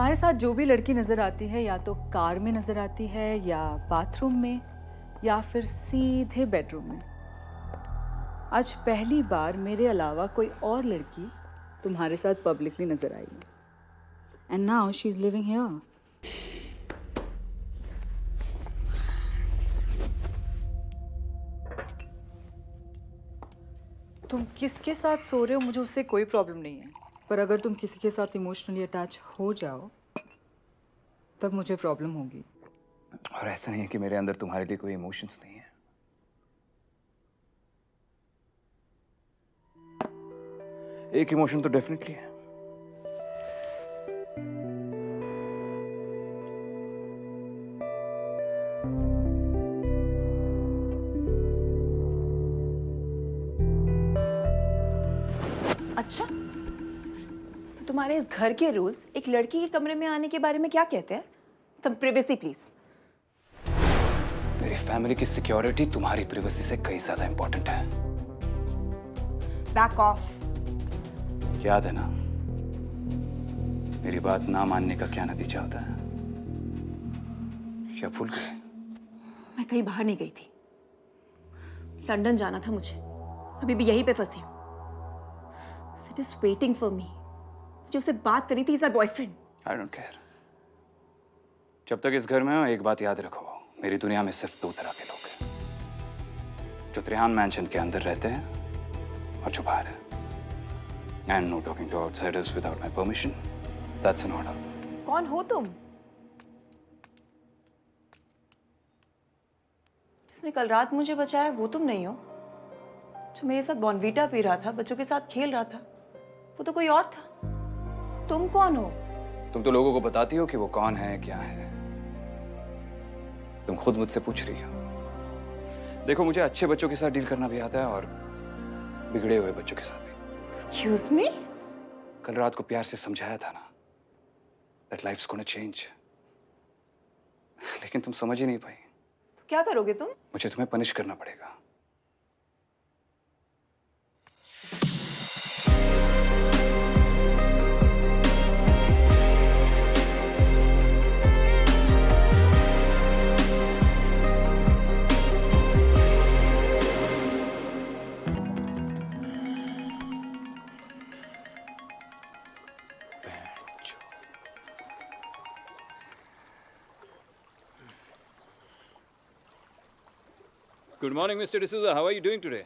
तुम्हारे साथ जो भी लड़की नजर आती है या तो कार में नजर आती है या बाथरूम में या फिर सीधे बेडरूम में। आज पहली बार मेरे अलावा कोई और लड़की तुम्हारे साथ पब्लिकली नजर आई है। And now she is living here. तुम किसके साथ सो रहे हो मुझे उससे कोई प्रॉब्लम नहीं है, पर अगर तुम किसी के साथ इमोशनली अटैच हो जाओ तब मुझे प्रॉब्लम होगी। और ऐसा नहीं है कि मेरे अंदर तुम्हारे लिए कोई इमोशंस नहीं है। एक इमोशन तो डेफिनेटली है। अच्छा, तो तुम्हारे इस घर के रूल्स एक लड़की के कमरे में आने के बारे में क्या कहते हैं? तुम प्रिवेसी प्लीज। मेरी फैमिली की सिक्योरिटी तुम्हारी प्रिवेसी से कई ज्यादा इंपॉर्टेंट है। Back of. याद है ना मेरी बात ना मानने का क्या नतीजा होता है? क्या भूल गए? मैं कहीं बाहर नहीं गई थी, लंदन जाना था मुझे। अभी भी यहीं पे फंसी हूँ। It is waiting for me. जो उससे बात करी थी, is our boyfriend. I don't care. जब तक इस घर में हो एक बात याद रखो, मेरी दुनिया में सिर्फ दो तरह के लोग हैं, जो त्रिहान मैंशन के अंदर रहते हैं और जो बाहर है। And no talking to outsiders without my permission. That's an order. कौन हो तुम? जिसने कल रात मुझे बचाया वो तुम नहीं हो। जो मेरे साथ बॉर्नवीटा पी रहा था, बच्चों के साथ खेल रहा था, वो तो कोई और था। तुम कौन हो? तुम तो लोगों को बताती हो कि वो कौन है क्या है। तुम खुद मुझसे पूछ रही हो। देखो मुझे अच्छे बच्चों के साथ डील करना भी आता है और बिगड़े हुए बच्चों के साथ भी। Excuse me? कल रात को प्यार से समझाया था ना that life's gonna change. लेकिन तुम समझ ही नहीं पाई। तो क्या करोगे तुम? मुझे तुम्हें पनिश करना पड़ेगा। Good morning, Mr. D'Souza. How are you doing today?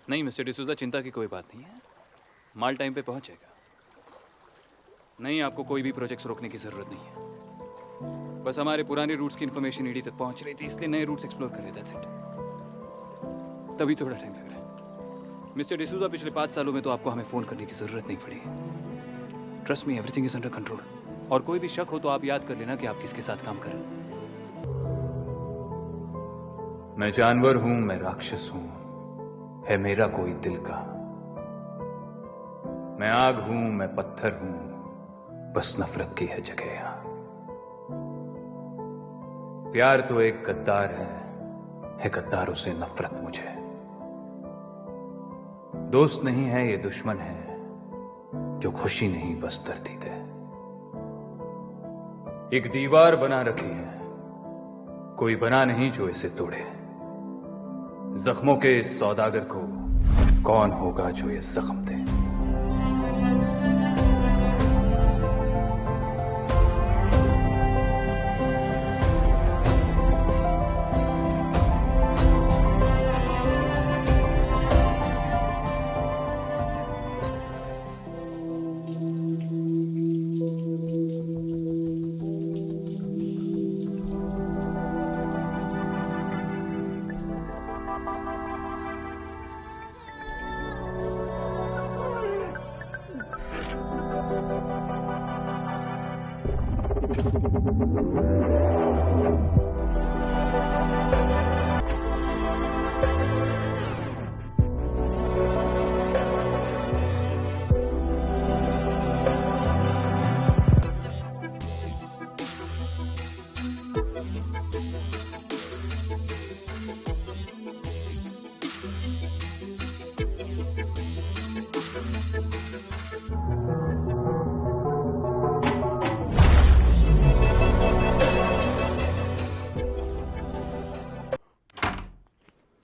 नहीं मिस्टर डिसूजा, चिंता की कोई बात नहीं है। माल टाइम पे पहुंचेगा। नहीं, आपको कोई भी प्रोजेक्ट्स रोकने की जरूरत नहीं है। बस हमारे पुराने रूट्स की इंफॉर्मेशन ईडी तक पहुंच रही थी, इसलिए नए रूट्स एक्सप्लोर कर रहे थे। That's it. तभी थोड़ा टाइम लग रहा है। मिस्टर डिसूजा, पिछले 5 सालों में तो आपको हमें फोन करने की जरूरत नहीं पड़ी। Trust me, everything is under control. और कोई भी शक हो तो आप याद कर लेना कि आप किसके साथ काम कर रहे हैं। मैं जानवर हूं, मैं राक्षस हूं, है मेरा कोई दिल का। मैं आग हूं, मैं पत्थर हूं, बस नफरत की है जगह यहां। प्यार तो एक गद्दार है गद्दारों से नफरत मुझे। दोस्त नहीं है ये दुश्मन है, जो खुशी नहीं बस दर्दी दे। एक दीवार बना रखी है, कोई बना नहीं जो इसे तोड़े। जख्मों के इस सौदागर को कौन होगा जो ये जख्म दे।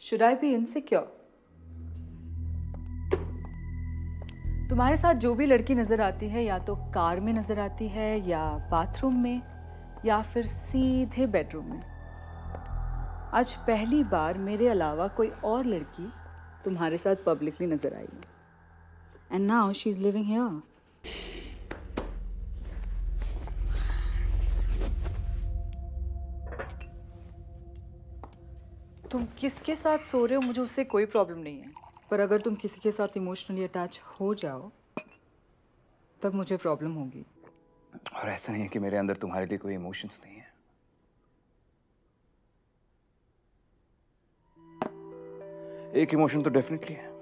Should I be insecure? तुम्हारे साथ जो भी लड़की नजर आती है या तो कार में नजर आती है या बाथरूम में या फिर सीधे बेडरूम में। आज पहली बार मेरे अलावा कोई और लड़की तुम्हारे साथ पब्लिकली नजर आई है। And now she is living here. तुम किसके साथ सो रहे हो मुझे उससे कोई प्रॉब्लम नहीं है, पर अगर तुम किसी के साथ इमोशनली अटैच हो जाओ तब मुझे प्रॉब्लम होगी। और ऐसा नहीं है कि मेरे अंदर तुम्हारे लिए कोई इमोशंस नहीं है। एक इमोशन तो डेफिनेटली है।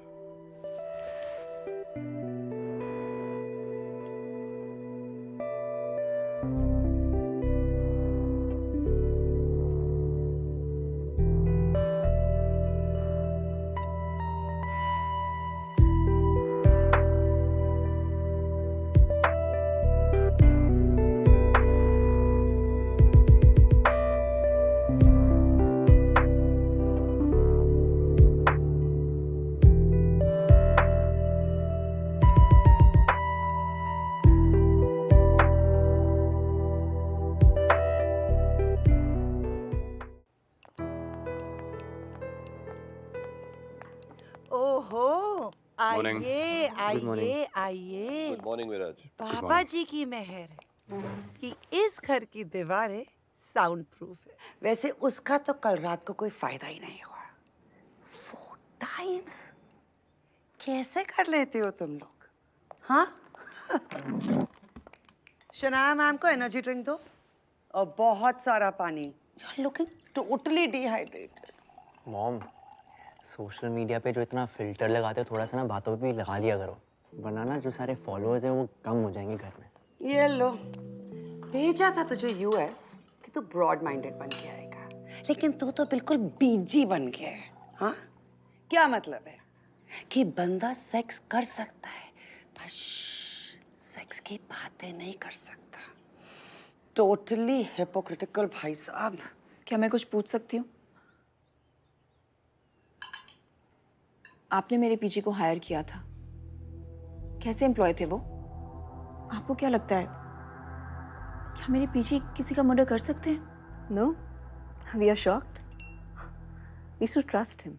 ओहो, Morning. आइए आइए आइए। गुड मॉर्निंग विराज। बाबा जी की मेहर है कि इस घर की दीवारें साउंड प्रूफ है। वैसे उसका तो कल रात को कोई फायदा ही नहीं हुआ। 4 टाइम्स कैसे कर लेते हो तुम लोग? हाँ? शनाया मैम को एनर्जी ड्रिंक दो और बहुत सारा पानी। You are looking totally dehydrated. Mom, social media पे जो इतना फिल्टर लगाते हो थोड़ा सा ना बातों पे भी लगा लिया करो, वरना ना जो सारे फॉलोअर्स हैं वो कम हो जाएंगे घर में। ये लो, भेजा था तुझे यूएस कि तू ब्रॉड माइंडेड बन के आएगा, लेकिन तू तो बिल्कुल बीजी बन गया है। हाँ, क्या मतलब है कि बंदा सेक्स कर सकता है पर सेक्स की बातें नहीं कर सकता। टोटली हिपोक्रिटिकल भाई साहब। क्या मैं कुछ पूछ सकती हूँ? आपने मेरे पीजी को हायर किया था, कैसे एम्प्लॉय थे वो? आपको क्या लगता है क्या मेरे पीजी किसी का मर्डर कर सकते हैं? No, we are shocked. We should trust him.